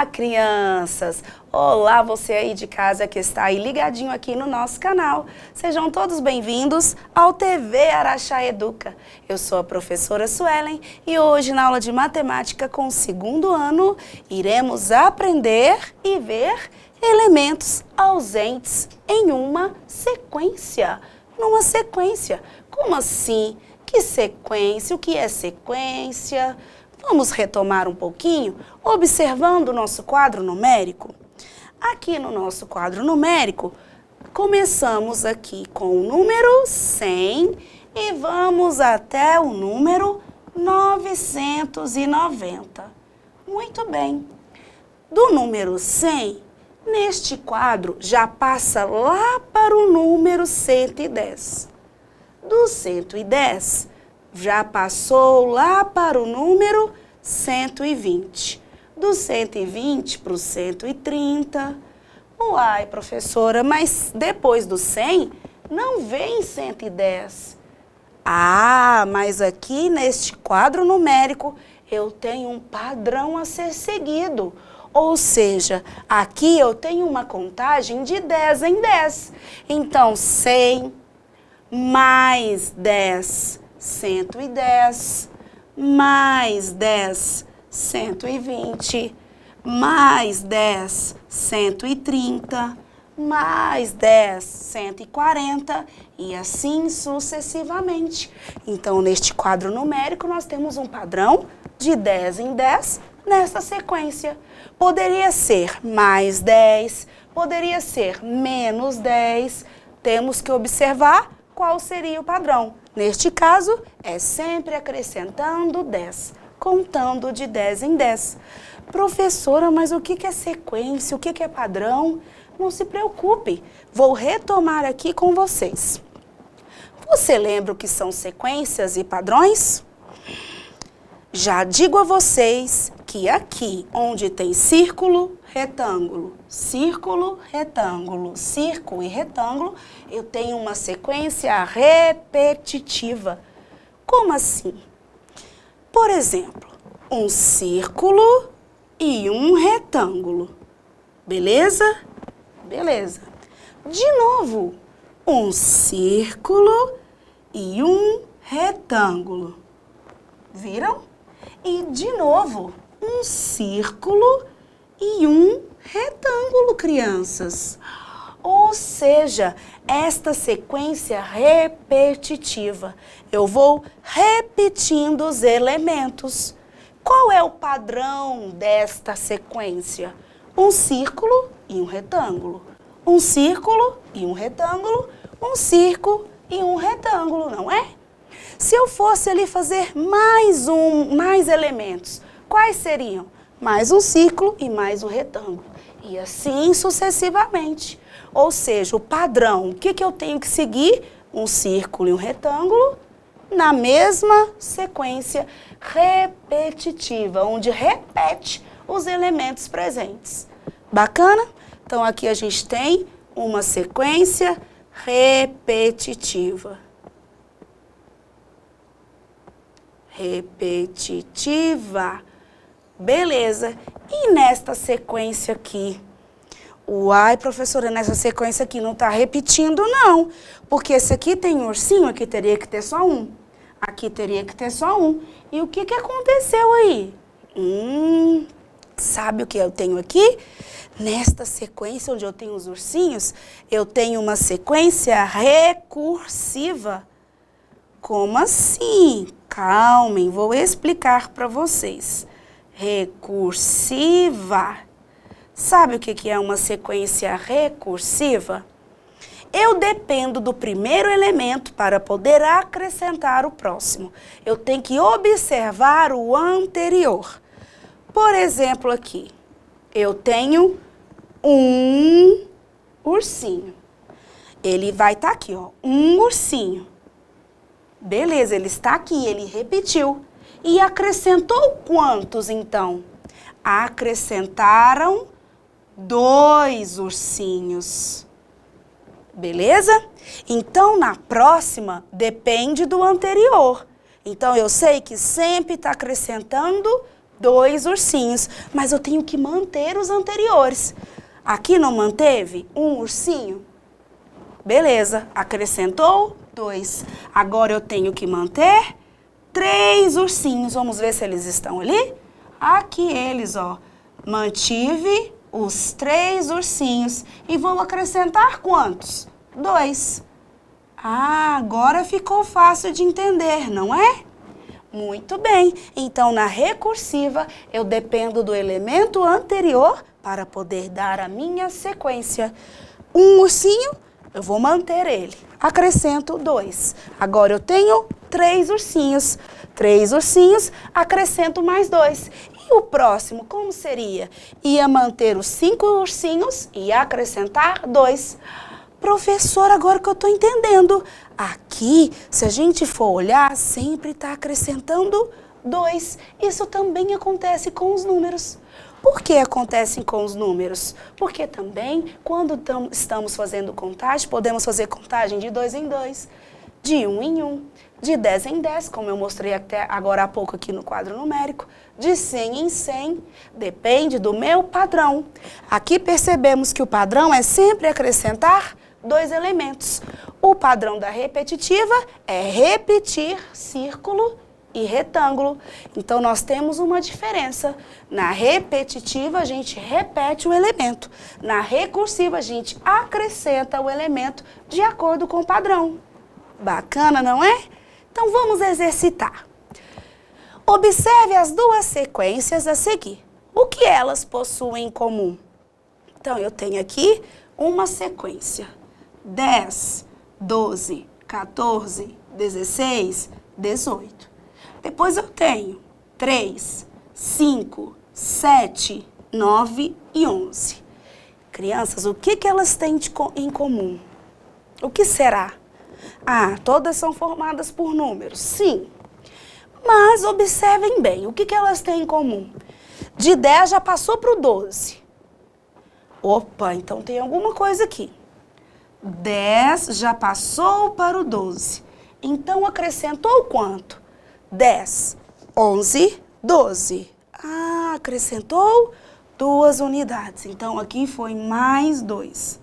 Olá, crianças! Olá, você aí de casa que está aí ligadinho aqui no nosso canal. Sejam todos bem-vindos ao TV Araxá Educa. Eu sou a professora Suelen e hoje na aula de matemática com o segundo ano iremos aprender e ver elementos ausentes em uma sequência. Numa sequência. Como assim? Que sequência? O que é sequência? Vamos retomar um pouquinho, observando o nosso quadro numérico. Aqui no nosso quadro numérico, começamos aqui com o número 100 e vamos até o número 990. Muito bem. Do número 100, neste quadro já passa lá para o número 110. Do 110, já passou lá para o número 120. Do 120 para o 130. Uai, professora, mas depois do 100 não vem 110. Ah, mas aqui neste quadro numérico eu tenho um padrão a ser seguido. Ou seja, aqui eu tenho uma contagem de 10 em 10. Então, 100 mais 10, 110, mais 10, 120, mais 10, 130, mais 10, 140 e assim sucessivamente. Então, neste quadro numérico, nós temos um padrão de 10 em 10 nessa sequência. Poderia ser mais 10, poderia ser menos 10. Temos que observar qual seria o padrão. Neste caso, é sempre acrescentando 10, contando de 10 em 10. Professora, mas o que é sequência? O que é padrão? Não se preocupe, vou retomar aqui com vocês. Você lembra o que são sequências e padrões? Já digo a vocês que aqui, onde tem círculo, retângulo, círculo, retângulo, círculo e retângulo, eu tenho uma sequência repetitiva. Como assim? Por exemplo, um círculo e um retângulo. Beleza? Beleza. De novo, um círculo e um retângulo. Viram? E de novo, um círculo e um retângulo, crianças. Ou seja, esta sequência repetitiva. Eu vou repetindo os elementos. Qual é o padrão desta sequência? Um círculo e um retângulo. Um círculo e um retângulo. Um círculo e um retângulo, não é? Se eu fosse ali fazer mais elementos, quais seriam? Mais um círculo e mais um retângulo. E assim sucessivamente. Ou seja, o padrão, o que eu tenho que seguir? Um círculo e um retângulo na mesma sequência repetitiva, onde repete os elementos presentes. Bacana? Então aqui a gente tem uma sequência repetitiva. Repetitiva. Beleza. E nesta sequência aqui? Uai, professora, nessa sequência aqui não está repetindo, não. Porque esse aqui tem um ursinho, aqui teria que ter só um. Aqui teria que ter só um. E o que aconteceu aí? Sabe o que eu tenho aqui? Nesta sequência onde eu tenho os ursinhos, eu tenho uma sequência recursiva. Como assim? Calmem, vou explicar para vocês. Recursiva. Sabe o que é uma sequência recursiva? Eu dependo do primeiro elemento para poder acrescentar o próximo. Eu tenho que observar o anterior. Por exemplo, aqui, eu tenho um ursinho. Ele vai estar aqui, ó, um ursinho. Beleza, ele está aqui, ele repetiu. E acrescentou quantos, então? Acrescentaram 2 ursinhos. Beleza? Então, na próxima, depende do anterior. Então, eu sei que sempre está acrescentando 2 ursinhos, mas eu tenho que manter os anteriores. Aqui não manteve um ursinho? Beleza, acrescentou 2. Agora eu tenho que manter 3 ursinhos. Vamos ver se eles estão ali? Aqui eles, ó. Mantive os 3 ursinhos. E vou acrescentar quantos? 2. Ah, agora ficou fácil de entender, não é? Muito bem. Então, na recursiva, eu dependo do elemento anterior para poder dar a minha sequência. Um ursinho, eu vou manter ele. Acrescento 2. Agora eu tenho 3 ursinhos. 3 ursinhos, acrescento mais 2. E o próximo, como seria? Ia manter os 5 ursinhos e acrescentar 2. Professor, agora que eu estou entendendo. Aqui, se a gente for olhar, sempre está acrescentando 2. Isso também acontece com os números. Por que acontece com os números? Porque também, quando estamos fazendo contagem, podemos fazer contagem de 2 em 2, de 1 em 1, de 10 em 10, como eu mostrei até agora há pouco aqui no quadro numérico, de 100 em 100, depende do meu padrão. Aqui percebemos que o padrão é sempre acrescentar 2 elementos. O padrão da repetitiva é repetir círculo e retângulo. Então, nós temos uma diferença. Na repetitiva, a gente repete o elemento. Na recursiva, a gente acrescenta o elemento de acordo com o padrão. Bacana, não é? Então, vamos exercitar. Observe as 2 sequências a seguir. O que elas possuem em comum? Então, eu tenho aqui uma sequência. 10, 12, 14, 16, 18. Depois eu tenho 3, 5, 7, 9 e 11. Crianças, o que elas têm em comum? O que será? Ah, todas são formadas por números, sim. Mas observem bem, o que elas têm em comum? De 10 já passou para o 12. Opa, então tem alguma coisa aqui. 10 já passou para o 12. Então, acrescentou quanto? 10, 11, 12. Ah, acrescentou 2 unidades. Então, aqui foi mais 2.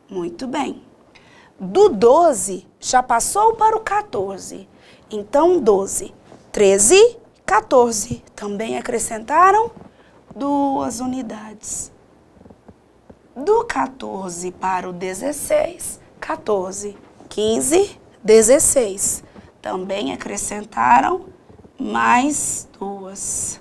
Muito bem. Do 12, já passou para o 14. Então, 12, 13, 14. Também acrescentaram 2 unidades. Do 14 para o 16, 14, 15, 16. Também acrescentaram mais 2.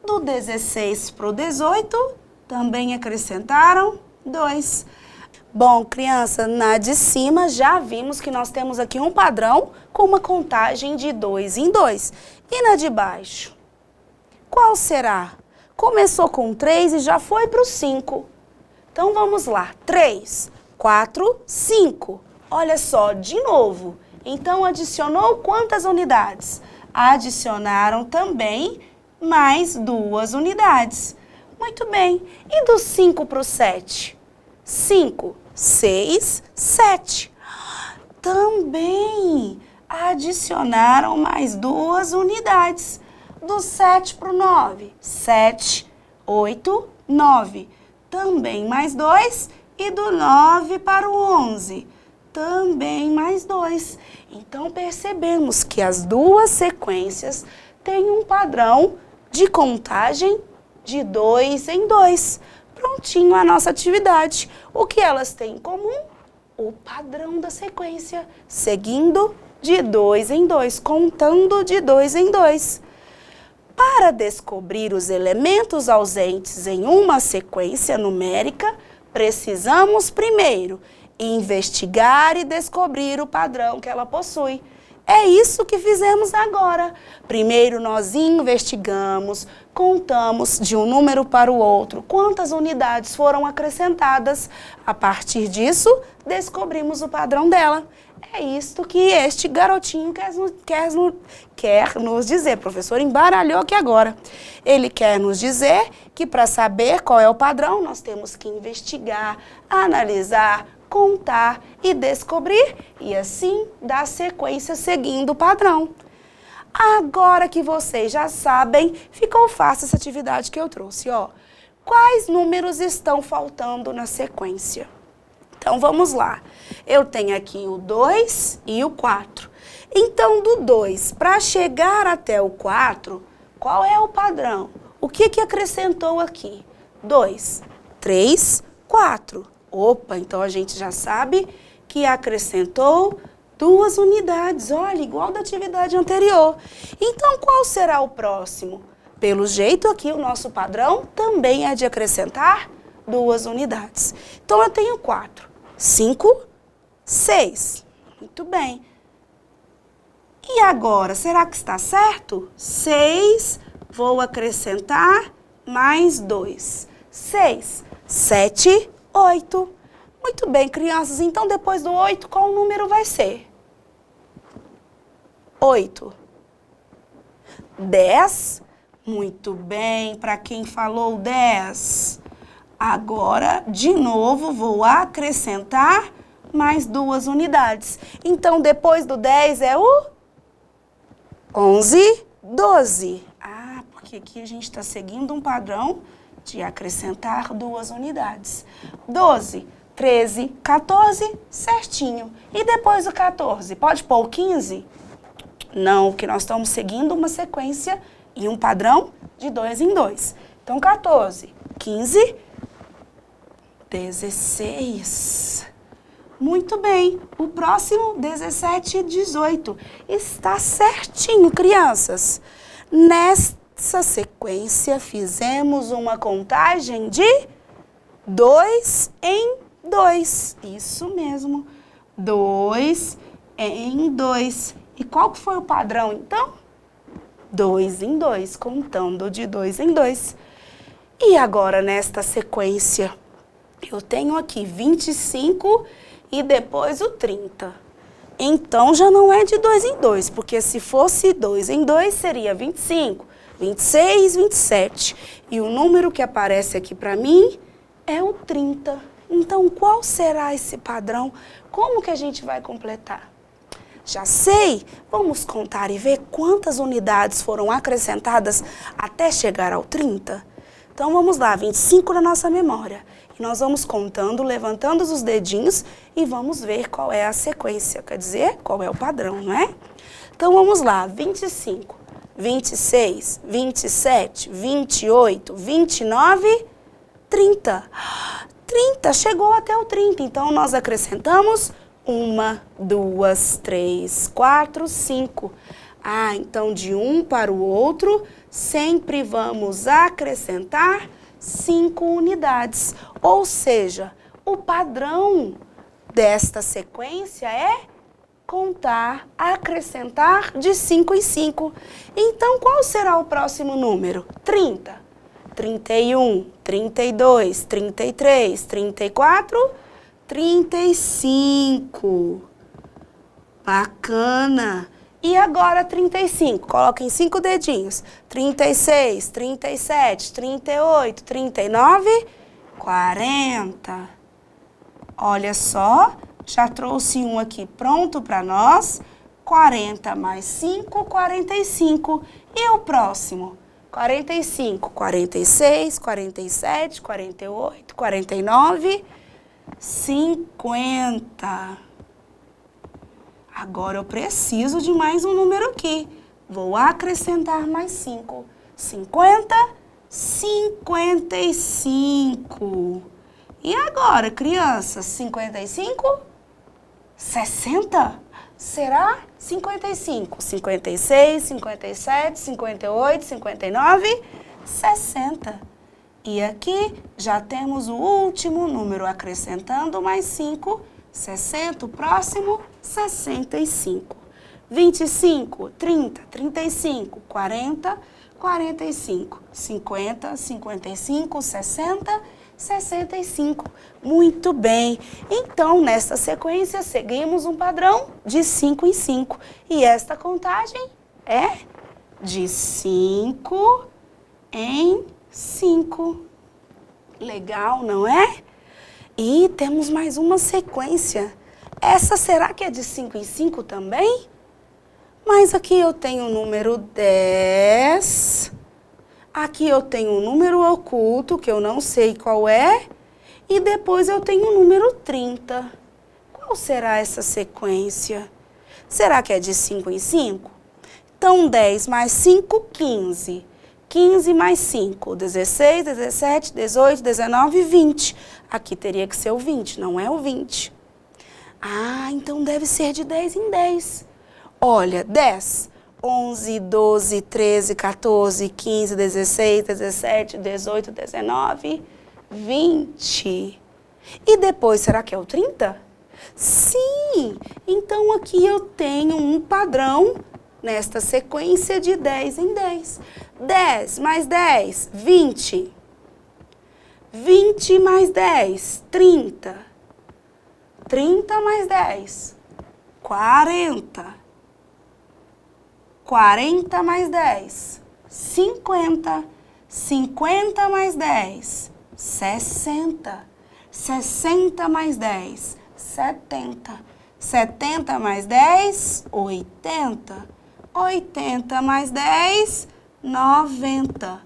Do 16 para o 18, também acrescentaram 2. Bom, criança, na de cima já vimos que nós temos aqui um padrão com uma contagem de 2 em 2. E na de baixo? Qual será? Começou com 3 e já foi para o 5. Então, vamos lá. 3, 4, 5. Olha só, de novo. Então, adicionou quantas unidades? Adicionaram também mais 2 unidades. Muito bem. E do 5 para o 7? 5, 6, 7. Também adicionaram mais 2 unidades. Do 7 para o 9? 7, 8, 9. Também mais 2, e do 9 para o 11, também mais 2. Então, percebemos que as 2 sequências têm um padrão de contagem de 2 em 2. Prontinho a nossa atividade. O que elas têm em comum? O padrão da sequência, seguindo de 2 em 2, contando de 2 em 2. Para descobrir os elementos ausentes em uma sequência numérica, precisamos primeiro investigar e descobrir o padrão que ela possui. É isso que fizemos agora. Primeiro nós investigamos, contamos de um número para o outro quantas unidades foram acrescentadas. A partir disso, descobrimos o padrão dela. É isto que este garotinho quer nos dizer. O professor embaralhou aqui agora. Ele quer nos dizer que para saber qual é o padrão, nós temos que investigar, analisar, contar e descobrir, e assim dar sequência seguindo o padrão. Agora que vocês já sabem, ficou fácil essa atividade que eu trouxe, ó. Quais números estão faltando na sequência? Então, vamos lá. Eu tenho aqui o 2 e o 4. Então, do 2 para chegar até o 4, qual é o padrão? O que acrescentou aqui? 2, 3, 4. Opa, então a gente já sabe que acrescentou 2 unidades. Olha, igual da atividade anterior. Então, qual será o próximo? Pelo jeito aqui, o nosso padrão também é de acrescentar 2 unidades. Então, eu tenho 4, 5, 6. Muito bem. E agora, será que está certo? 6, vou acrescentar mais 2. 6, 7, 8. Muito bem, crianças. Então, depois do 8, qual número vai ser? 8. 10. Muito bem, para quem falou 10. Agora, de novo, vou acrescentar mais 2 unidades. Então, depois do 10 é o 11, 12. Ah, porque aqui a gente está seguindo um padrão de acrescentar 2 unidades. 12, 13, 14, certinho. E depois do 14, pode pôr o 15? Não, porque nós estamos seguindo uma sequência e um padrão de 2 em 2. Então, 14, 15, 16. Muito bem. O próximo, 17 e 18. Está certinho, crianças. Nessa sequência, fizemos uma contagem de 2 em 2. Isso mesmo. 2 em 2. E qual que foi o padrão, então? 2 em 2, contando de 2 em 2. E agora, nesta sequência, eu tenho aqui 25 e depois o 30. Então, já não é de 2 em 2, porque se fosse 2 em 2, seria 25, 26, 27. E o número que aparece aqui para mim é o 30. Então, qual será esse padrão? Como que a gente vai completar? Já sei, vamos contar e ver quantas unidades foram acrescentadas até chegar ao 30? Então, vamos lá, 25 na nossa memória. E nós vamos contando, levantando os dedinhos e vamos ver qual é a sequência, quer dizer, qual é o padrão, não é? Então, vamos lá, 25, 26, 27, 28, 29, 30. 30, chegou até o 30, então nós acrescentamos 1, 2, 3, 4, 5. Ah, então de um para o outro, sempre vamos acrescentar 5 unidades. Ou seja, o padrão desta sequência é contar, acrescentar de 5 em 5. Então, qual será o próximo número? 30, 31, 32, 33, 34, 35. Bacana! E agora 35, coloquem 5 dedinhos. 36, 37, 38, 39, 40. Olha só, já trouxe um aqui pronto para nós. 40 mais 5, 45. E o próximo? 45, 46, 47, 48, 49, 50. Agora eu preciso de mais um número aqui. Vou acrescentar mais 5. 50, 55. E agora, crianças, 55? 60? Será? 55, 56, 57, 58, 59, 60. E aqui já temos o último número, acrescentando mais 5, 60, o próximo, 65. 25, 30, 35, 40, 45, 50, 55, 60, 65. Muito bem. Então, nesta sequência, seguimos um padrão de 5 em 5. E esta contagem é de 5 em 5. Legal, não é? E temos mais uma sequência. Essa será que é de 5 em 5 também? Mas aqui eu tenho o número 10. Aqui eu tenho um número oculto, que eu não sei qual é. E depois eu tenho o número 30. Qual será essa sequência? Será que é de 5 em 5? Então, 10 mais 5, 15. 15 mais 5, 16, 17, 18, 19, 20. Aqui teria que ser o 20, não é o 20. Ah, então deve ser de 10 em 10. Olha, 10, 11, 12, 13, 14, 15, 16, 17, 18, 19, 20. E depois, será que é o 30? Sim! Então aqui eu tenho um padrão nesta sequência de 10 em 10. 10 mais 10, 20. 20 mais 10, 30. 30 mais 10, 40. 40 mais 10, 50. 50 mais 10, 60. 60 mais 10, 70. 70 mais 10, 80. 80 mais 10, 90.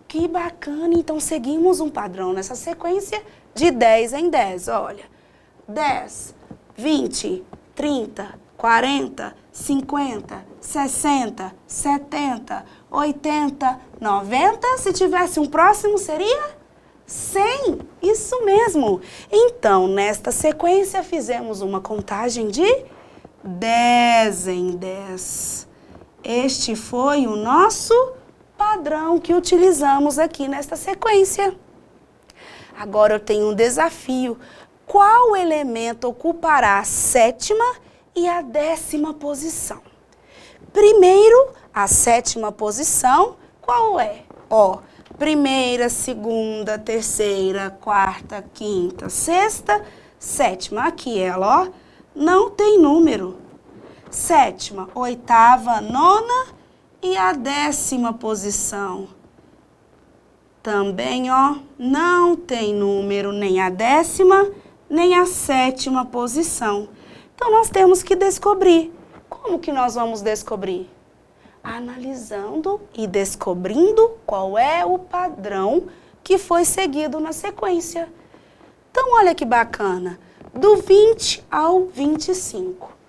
Que bacana! Então, seguimos um padrão nessa sequência de 10 em 10. Olha, 10, 20, 30, 40, 50, 60, 70, 80, 90. Se tivesse um próximo, seria 100. Isso mesmo. Então, nesta sequência, fizemos uma contagem de 10 em 10. Este foi o nosso padrão que utilizamos aqui nesta sequência. Agora eu tenho um desafio. Qual elemento ocupará a 7ª e a 10ª posição? Primeiro, a 7ª posição, qual é? Ó, primeira, segunda, terceira, quarta, quinta, sexta, 7ª. Aqui ela, ó, não tem número. 7ª, 8ª, 9ª e a 10ª posição. Também, ó, não tem número nem a 10ª, nem a 7ª posição. Então, nós temos que descobrir. Como que nós vamos descobrir? Analisando e descobrindo qual é o padrão que foi seguido na sequência. Então, olha que bacana. Do 20 ao 25.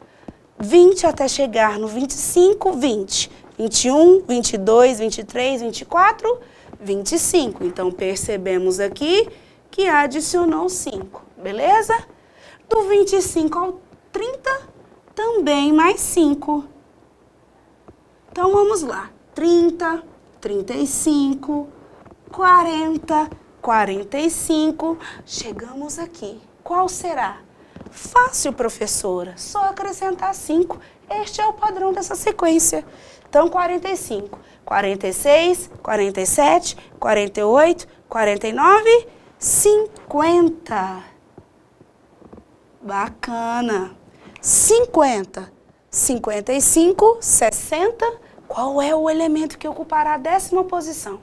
20 até chegar no 25, 20. 21, 22, 23, 24, 25. Então, percebemos aqui que adicionou 5, beleza? Do 25 ao 30, também mais 5. Então, vamos lá. 30, 35, 40, 45. Chegamos aqui. Qual será? Fácil, professora. Só acrescentar 5. Este é o padrão dessa sequência. Então, 45, 46, 47, 48, 49, 50. Bacana. 50, 55, 60. Qual é o elemento que ocupará a 10ª posição?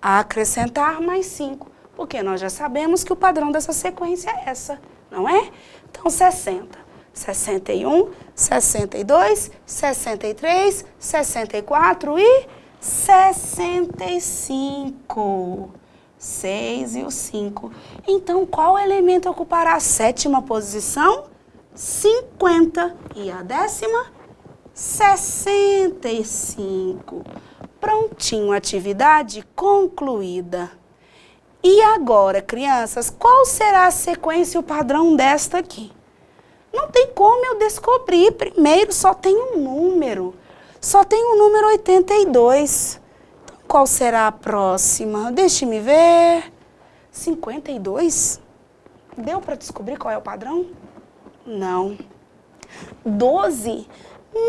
Acrescentar mais 5. Porque nós já sabemos que o padrão dessa sequência é essa, não é? Então, 60, 61, 62, 63, 64 e 65. 6 e o 5. Então, qual elemento ocupará a 7ª posição? 50. E a 10ª? 65. Prontinho, atividade concluída. E agora, crianças, qual será a sequência e o padrão desta aqui? Não tem como eu descobrir. Primeiro, só tem um número. Só tem o número 82. Então, qual será a próxima? Deixe-me ver. 52? Deu para descobrir qual é o padrão? Não. 12?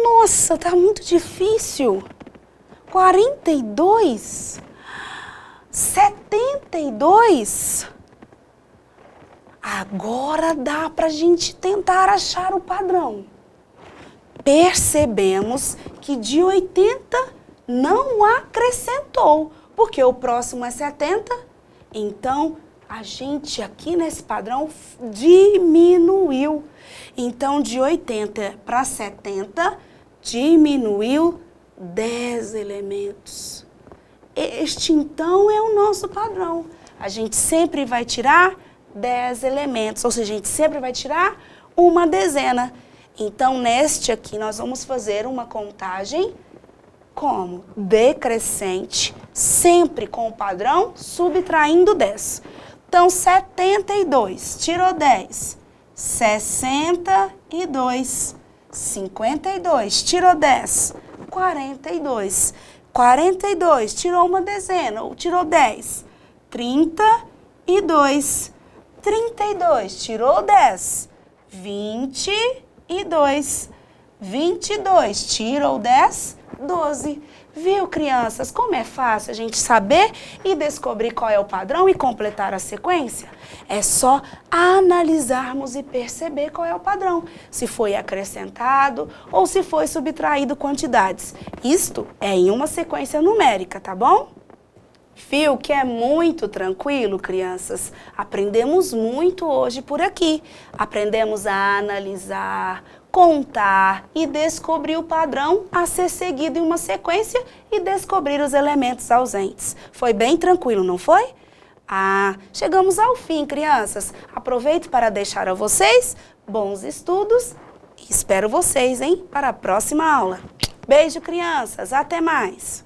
Nossa, tá muito difícil. 42? 72? Agora dá para a gente tentar achar o padrão. Percebemos que de 80 não acrescentou, porque o próximo é 70. Então, a gente aqui nesse padrão diminuiu. Então, de 80 para 70, diminuiu 10 elementos. Este, então, é o nosso padrão. A gente sempre vai tirar 10 elementos, ou seja, a gente sempre vai tirar uma dezena. Então, neste aqui, nós vamos fazer uma contagem como? Decrescente, sempre com o padrão subtraindo 10. Então, 72, tirou 10. 62. 52, tirou 10. 42. 42, tirou uma dezena, ou tirou 10. 32. 32, tirou 10. 22. 22, tirou 10. 12. Viu, crianças, como é fácil a gente saber e descobrir qual é o padrão e completar a sequência? É só analisarmos e perceber qual é o padrão, se foi acrescentado ou se foi subtraído quantidades. Isto é em uma sequência numérica, tá bom? Viu que é muito tranquilo, crianças? Aprendemos muito hoje por aqui. Aprendemos a analisar, contar e descobrir o padrão a ser seguido em uma sequência e descobrir os elementos ausentes. Foi bem tranquilo, não foi? Chegamos ao fim, crianças. Aproveito para deixar a vocês bons estudos e espero vocês, para a próxima aula. Beijo, crianças. Até mais.